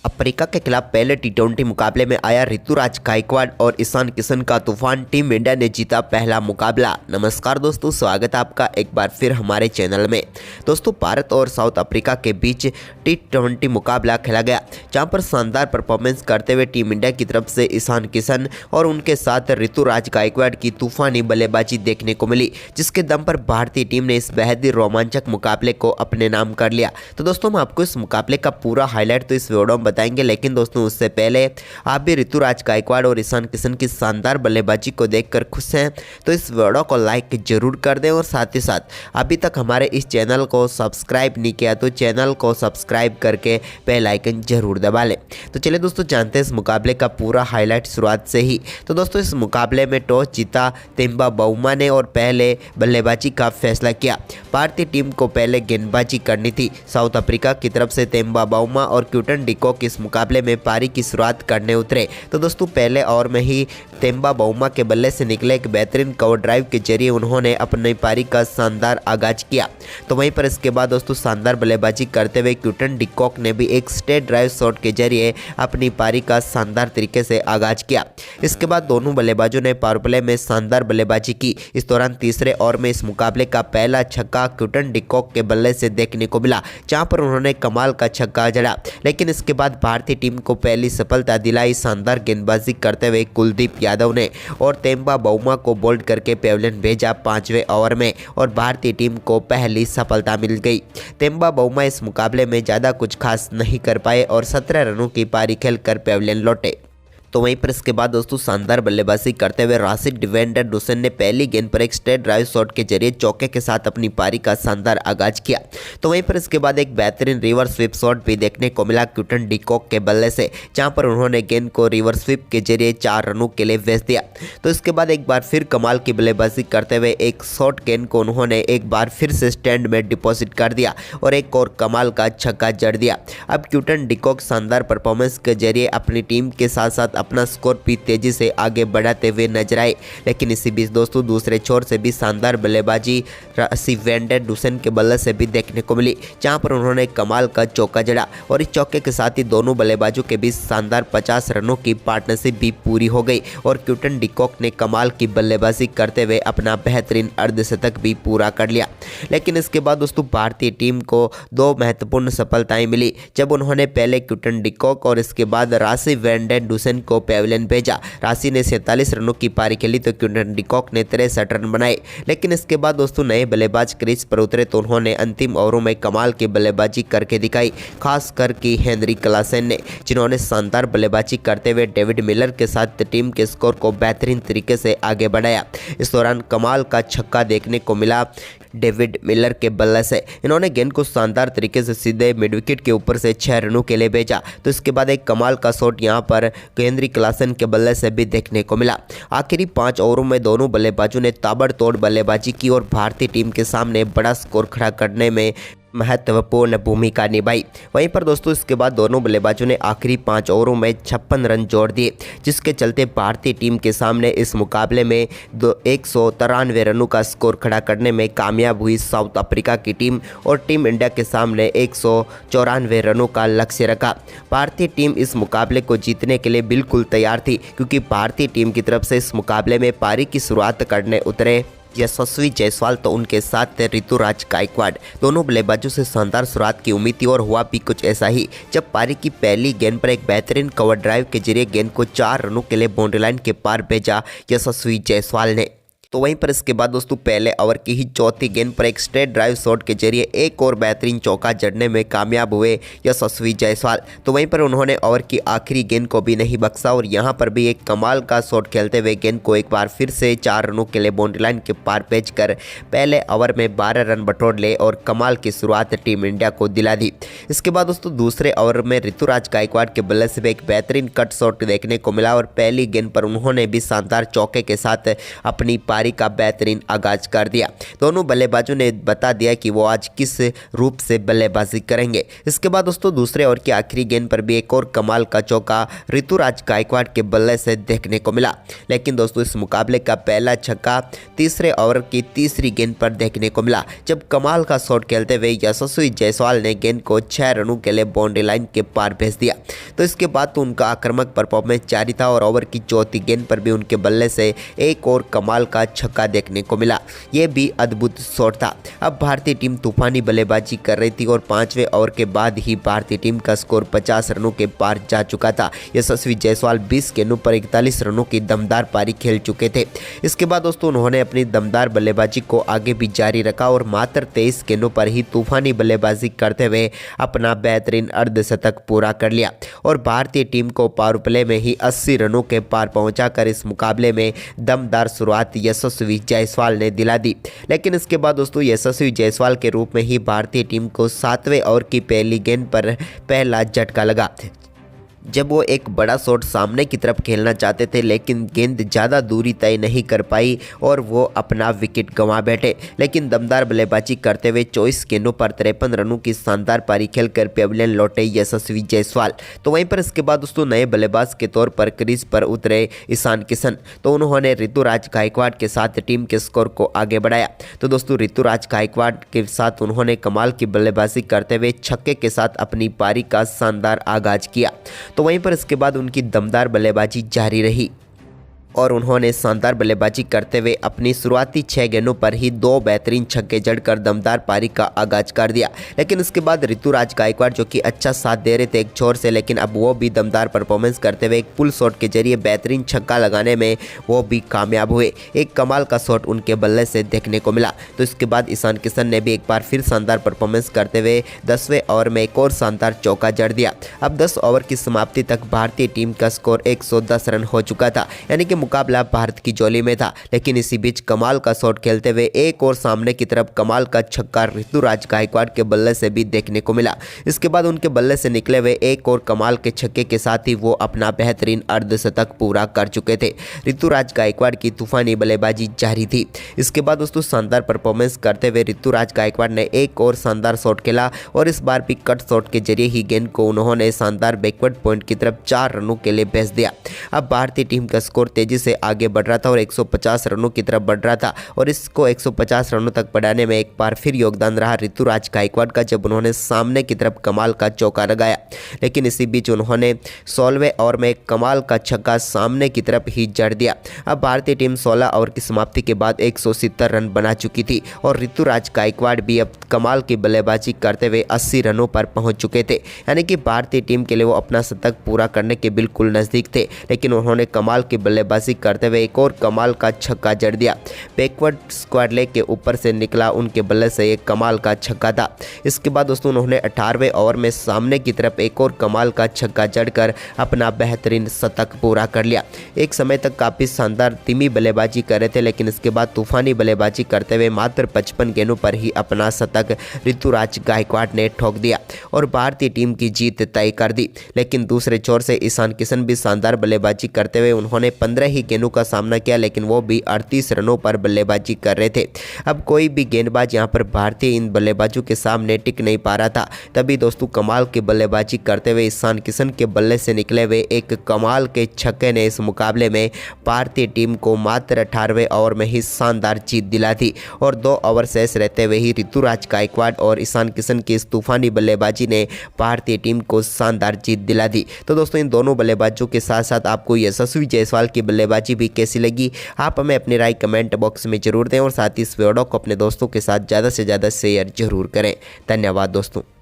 Africa के खिलाफ पहले टी20 मुकाबले में आया ऋतुराज गायकवाड़ और ईशान किशन का तूफान। टीम इंडिया ने जीता पहला मुकाबला। नमस्कार दोस्तों, स्वागत है आपका एक बार फिर हमारे चैनल में। दोस्तों, भारत और साउथ अफ्रीका के बीच टी20 मुकाबला खेला गया, जहां पर शानदार परफॉर्मेंस करते हुए टीम इंडिया की तरफ से ईशान किशन और उनके साथ ऋतुराज गायकवाड़ की तूफानी बल्लेबाजी देखने को मिली, जिसके दम पर भारतीय टीम ने इस बेहद ही रोमांचक मुकाबले को अपने नाम कर लिया। तो दोस्तों, हम आपको इस मुकाबले का पूरा हाईलाइट तो इस वीडियो में बताएंगे, लेकिन दोस्तों उससे पहले आप भी ऋतुराज गायकवाड़ और ईशान किशन की शानदार बल्लेबाजी को देखकर खुश हैं तो इस वीडियो को लाइक जरूर कर दें, और साथ ही साथ अभी तक हमारे इस चैनल को सब्सक्राइब नहीं किया तो चैनल को सब्सक्राइब करके बेल आइकन जरूर दबा लें। तो चलिए दोस्तों, जानते हैं इस मुकाबले का पूरा हाईलाइट शुरुआत से ही। तो दोस्तों, इस मुकाबले में टॉस जीता तेम्बा बाउमा ने और पहले बल्लेबाजी का फैसला किया। भारतीय टीम को पहले गेंदबाजी करनी थी। साउथ अफ्रीका की तरफ से तेम्बा बाउमा और क्विंटन डी कॉक इस मुकाबले में पारी की शुरुआत करने उतरे। तो दोस्तों, पहले ओवर में ही तेम्बा बाउमा के बल्ले से निकले एक बेहतरीन कवर ड्राइव के जरिए उन्होंने अपनी पारी का शानदार आगाज किया। तो वहीं पर इसके बाद दोस्तों शानदार बल्लेबाजी करते हुए क्विंटन डी कॉक ने भी एक स्ट्रेट ड्राइव शॉट के जरिए अपनी पारी का शानदार तरीके से आगाज किया। इसके बाद दोनों बल्लेबाजों ने पावर प्ले में शानदार बल्लेबाजी की। इस दौरान तीसरे ओवर में इस मुकाबले का पहला छक्का क्विंटन डी कॉक के बल्ले से देखने को मिला, जहां पर उन्होंने कमाल का छक्का जड़ा। लेकिन इसके बाद भारतीय टीम को पहली सफलता दिलाई शानदार गेंदबाजी करते हुए कुलदीप यादव ने, और तेम्बा बाउमा को बोल्ड करके पेवलियन भेजा 5वें ओवर में, और भारतीय टीम को पहली सफलता मिल गई। तेम्बा बाउमा इस मुकाबले में ज़्यादा कुछ खास नहीं कर पाए और 17 रनों की पारी खेलकर पेवलियन लौटे। तो वहीं पर इसके बाद दोस्तों शानदार बल्लेबाजी करते हुए राशिद वैन डुसन ने पहली गेंद पर एक स्ट्रेट ड्राइव शॉट के जरिए चौके के साथ अपनी पारी का शानदार आगाज किया। तो वहीं पर इसके बाद एक बेहतरीन रिवर्स स्वीप शॉट भी देखने को मिला क्विंटन डी कॉक के बल्ले से, जहां पर उन्होंने गेंद को रिवर्स स्वीप के जरिए 4 रनों के लिए भेज दिया। तो इसके बाद एक बार फिर कमाल की बल्लेबाजी करते हुए एक शॉर्ट गेंद को उन्होंने एक बार फिर से स्टैंड में डिपॉजिट कर दिया और एक और कमाल का छक्का जड़ दिया। अब क्विंटन डी कॉक शानदार परफॉर्मेंस के जरिए अपनी टीम के साथ साथ अपना स्कोर भी तेजी से आगे बढ़ाते हुए नजर आए। लेकिन इसी बीच दोस्तों दूसरे छोर से भी शानदार बल्लेबाजी राशिद वैन डुसन के बल्ले से भी देखने को मिली, जहां पर उन्होंने कमाल का चौका जड़ा, और इस चौके के साथ ही दोनों बल्लेबाजों के बीच शानदार 50 रनों की पार्टनरशिप भी पूरी हो गई, और क्विंटन डी कॉक ने कमाल की बल्लेबाजी करते हुए अपना बेहतरीन अर्धशतक भी पूरा कर लिया। लेकिन इसके बाद दोस्तों भारतीय टीम को 2 महत्वपूर्ण सफलताएं मिली, जब उन्होंने पहले क्विंटन डी कॉक और इसके बाद राशिद वैन डुसन को पेवलियन भेजा। राशि ने 47 रनों की पारी खेली तो क्विंटन डी कॉक ने 63 रन बनाए। लेकिन इसके बाद दोस्तों नए बल्लेबाज क्रीज पर उतरे तो उन्होंने अंतिम ओवरों में कमाल की बल्लेबाजी करके दिखाई, खासकर कि हेनरी क्लासेन ने, जिन्होंने शानदार बल्लेबाजी करते हुए डेविड मिलर के साथ टीम के स्कोर को बेहतरीन तरीके से आगे बढ़ाया। इस दौरान कमाल का छक्का देखने को मिला डेविड मिलर के बल्ले से। इन्होंने गेंद को शानदार तरीके से सीधे मिड विकेट के ऊपर से 6 रनों के लिए भेजा। तो इसके बाद एक कमाल का शॉट यहां पर हेनरी क्लासेन के बल्ले से भी देखने को मिला। आखिरी 5 ओवरों में दोनों बल्लेबाजों ने ताबड़तोड़ बल्लेबाजी की और भारतीय टीम के सामने बड़ा स्कोर खड़ा करने में महत्वपूर्ण भूमिका निभाई। वहीं पर दोस्तों इसके बाद दोनों बल्लेबाजों ने आखिरी 5 ओवरों में 56 रन जोड़ दिए, जिसके चलते भारतीय टीम के सामने इस मुकाबले में 193 रनों का स्कोर खड़ा करने में कामयाब हुई साउथ अफ्रीका की टीम, और टीम इंडिया के सामने 194 रनों का लक्ष्य रखा। भारतीय टीम इस मुकाबले को जीतने के लिए बिल्कुल तैयार थी, क्योंकि भारतीय टीम की तरफ से इस मुकाबले में पारी की शुरुआत करने उतरे यशस्वी जायसवाल तो उनके साथ थे ऋतुराज गायकवाड़। दोनों बल्लेबाजों से शानदार शुरुआत की उम्मीद थी, और हुआ भी कुछ ऐसा ही, जब पारी की पहली गेंद पर एक बेहतरीन कवर ड्राइव के जरिए गेंद को 4 रनों के लिए बाउंड्री लाइन के पार भेजा यशस्वी जायसवाल ने। तो वहीं पर इसके बाद दोस्तों पहले ओवर की ही चौथी गेंद पर एक स्ट्रेट ड्राइव शॉट के जरिए एक और बेहतरीन चौका जड़ने में कामयाब हुए यशस्वी जायसवाल। तो वहीं पर उन्होंने ओवर की आखिरी गेंद को भी नहीं बख्शा, और यहां पर भी एक कमाल का शॉट खेलते हुए गेंद को एक बार फिर से 4 रनों के लिए बाउंड्री लाइन के पार भेजकर पहले ओवर में 12 रन बटोर ले और कमाल की शुरुआत टीम इंडिया को दिला दी। इसके बाद दोस्तों दूसरे ओवर में ऋतुराज गायकवाड़ के बल्ले से भी एक बेहतरीन कट शॉट देखने को मिला, और पहली गेंद पर उन्होंने भी शानदार चौके के साथ अपनी पारी पारी का बेहतरीन आगाज कर दिया। दोनों बल्लेबाजों ने बता दिया कि वो आज किस रूप से बल्लेबाजी करेंगे। इसके बाद दोस्तों दूसरे ओवर की आखिरी गेंद पर भी एक और कमाल का चौका ऋतुराज गायकवाड़ के बल्ले से देखने को मिला। लेकिन दोस्तों इस मुकाबले का पहला छक्का तीसरे ओवर की तीसरी गेंद पर देखने को मिला, जब कमाल का शॉट खेलते हुए यशस्वी जायसवाल ने गेंद को 6 रनों के लिए बाउंड्री लाइन के पार भेज दिया। तो इसके बाद तो उनका आक्रामक परफॉर्मेंस जारी था और ओवर की चौथी गेंद पर भी उनके बल्ले से एक और कमाल का छक्का देखने को मिला। ये भी अद्भुत शॉट था। अब भारतीय टीम तूफानी बल्लेबाजी कर रही थी और 5वें ओवर के बाद ही भारतीय टीम का स्कोर 50 रनों के पार जा चुका था। यशस्वी जायसवाल 20 गेंदों पर 41 रनों की दमदार पारी खेल चुके थे। इसके बाद दोस्तों उन्होंने अपनी दमदार बल्लेबाजी को आगे भी जारी रखा और मात्र 23 गेंदों पर ही तूफानी बल्लेबाजी करते हुए अपना बेहतरीन अर्धशतक पूरा कर लिया और भारतीय टीम को पावर प्ले में ही 80 रनों के पार पहुंचाकर इस मुकाबले में दमदार शुरुआत यशस्वी जायसवाल ने दिला दी। लेकिन इसके बाद दोस्तों यशस्वी जायसवाल के रूप में ही भारतीय टीम को 7वें ओवर की पहली गेंद पर पहला झटका लगा, जब वो एक बड़ा शॉट सामने की तरफ खेलना चाहते थे, लेकिन गेंद ज़्यादा दूरी तय नहीं कर पाई और वो अपना विकेट गंवा बैठे। लेकिन दमदार बल्लेबाजी करते हुए 24 गेंदों पर 53 रनों की शानदार पारी खेलकर पेविलियन लौटे यशस्वी जायसवाल। तो वहीं पर इसके बाद दोस्तों नए बल्लेबाज के तौर पर क्रीज पर उतरे ईशान किशन, तो उन्होंने ऋतुराज गायकवाड़ के साथ टीम के स्कोर को आगे बढ़ाया। तो दोस्तों ऋतुराज गायकवाड़ के साथ उन्होंने कमाल की बल्लेबाजी करते हुए छक्के के साथ अपनी पारी का शानदार आगाज किया। तो वहीं पर इसके बाद उनकी दमदार बल्लेबाजी जारी रही और उन्होंने शानदार बल्लेबाजी करते हुए अपनी शुरुआती 6 गेंदों पर ही 2 बेहतरीन छक्के जड़कर दमदार पारी का आगाज कर दिया। लेकिन उसके बाद ऋतुराज गायकवाड़ जो कि अच्छा साथ दे रहे थे एक छोर से, लेकिन अब वो भी दमदार परफॉर्मेंस करते हुए एक पुल शॉट के जरिए बेहतरीन छक्का लगाने में वो भी कामयाब हुए। एक कमाल का शॉट उनके बल्ले से देखने को मिला। तो इसके बाद ईशान किशन ने भी एक बार फिर शानदार परफॉर्मेंस करते हुए 10वें ओवर में एक और शानदार चौका जड़ दिया। अब 10 ओवर की समाप्ति तक भारतीय टीम का स्कोर 110 रन हो चुका था, यानी कि मुकाबला भारत की झोली में था। लेकिन इसी बीच कमाल का शॉट खेलते हुए एक और सामने की तरफ कमाल का छक्का ऋतुराज गायकवाड़ के बल्ले से भी देखने को मिला। इसके बाद उनके बल्ले से निकले हुए एक और कमाल के छक्के के साथ ही वो अपना बेहतरीन अर्धशतक पूरा कर चुके थे। ऋतुराज गायकवाड़ की तूफानी बल्लेबाजी जारी थी। इसके बाद दोस्तों शानदार परफॉर्मेंस करते हुए ऋतुराज गायकवाड़ ने एक और शानदार शॉट खेला और इस बार भी कट शॉट के जरिए ही गेंद को उन्होंने शानदार बैकवर्ड पॉइंट की तरफ 4 रनों के लिए भेज दिया। अब भारतीय टीम का स्कोर तेजी से आगे बढ़ रहा था और 150 रनों की तरफ बढ़ रहा था और इसको 150 रनों तक बढ़ाने में एक बार फिर योगदान रहा ऋतुराज गायकवाड़ का, जब उन्होंने सामने की तरफ कमाल का चौका लगाया। लेकिन इसी बीच उन्होंने 16वें ओवर में कमाल का छक्का सामने की तरफ ही जड़ दिया। अब भारतीय टीम 16 ओवर की समाप्ति के बाद 170 रन बना चुकी थी और ऋतुराज गायकवाड़ भी अब कमाल की बल्लेबाजी करते हुए 80 रनों पर पहुंच चुके थे, यानी कि भारतीय टीम के लिए वो अपना शतक पूरा करने के बिल्कुल नज़दीक थे। लेकिन उन्होंने कमाल की बल्लेबाजी करते हुए एक और कमाल का छक्का जड़ दिया। बैकवर्ड स्क्वाड लेग के ऊपर से निकला उनके बल्ले से एक कमाल का छक्का था। इसके बाद दोस्तों उन्होंने 18वें ओवर में सामने की तरफ एक और कमाल का छक्का जड़कर अपना बेहतरीन शतक पूरा कर लिया। एक समय तक काफ़ी शानदार धीमी बल्लेबाजी कर रहे थे, लेकिन इसके बाद तूफानी बल्लेबाजी करते हुए मात्र 55 गेंदों पर ही अपना शतक ऋतुराज गायकवाड़ ने ठोक दिया और भारतीय टीम की जीत तय कर दी। लेकिन दूसरे छोर से ईशान किशन भी शानदार बल्लेबाजी करते हुए उन्होंने 15 ही गेंदों का सामना किया, लेकिन वो भी 38 रनों पर बल्लेबाजी कर रहे थे। अब कोई भी गेंदबाज यहां पर भारतीय इन बल्लेबाजों के सामने टिक नहीं पा रहा था। तभी दोस्तों कमाल की बल्लेबाजी करते हुए ईशान किशन के बल्ले से निकले हुए एक कमाल के छक्के ने इस मुकाबले में भारतीय टीम को मात्र 18वें ओवर में ही शानदार जीत दिला दी और 2 ओवर शेष रहते हुए ही ऋतुराज गायकवाड़ और ईशान किशन की इस तूफानी बल्लेबाजी ने भारतीय टीम को शानदार जीत दिला दी। तो दोस्तों इन दोनों बल्लेबाजों के साथ साथ आपको यशस्वी जायसवाल की बल्लेबाजी भी कैसी लगी, आप हमें अपनी राय कमेंट बॉक्स में जरूर दें और साथ ही इस वीडियो को अपने दोस्तों के साथ ज़्यादा से ज़्यादा शेयर जरूर करें। धन्यवाद दोस्तों।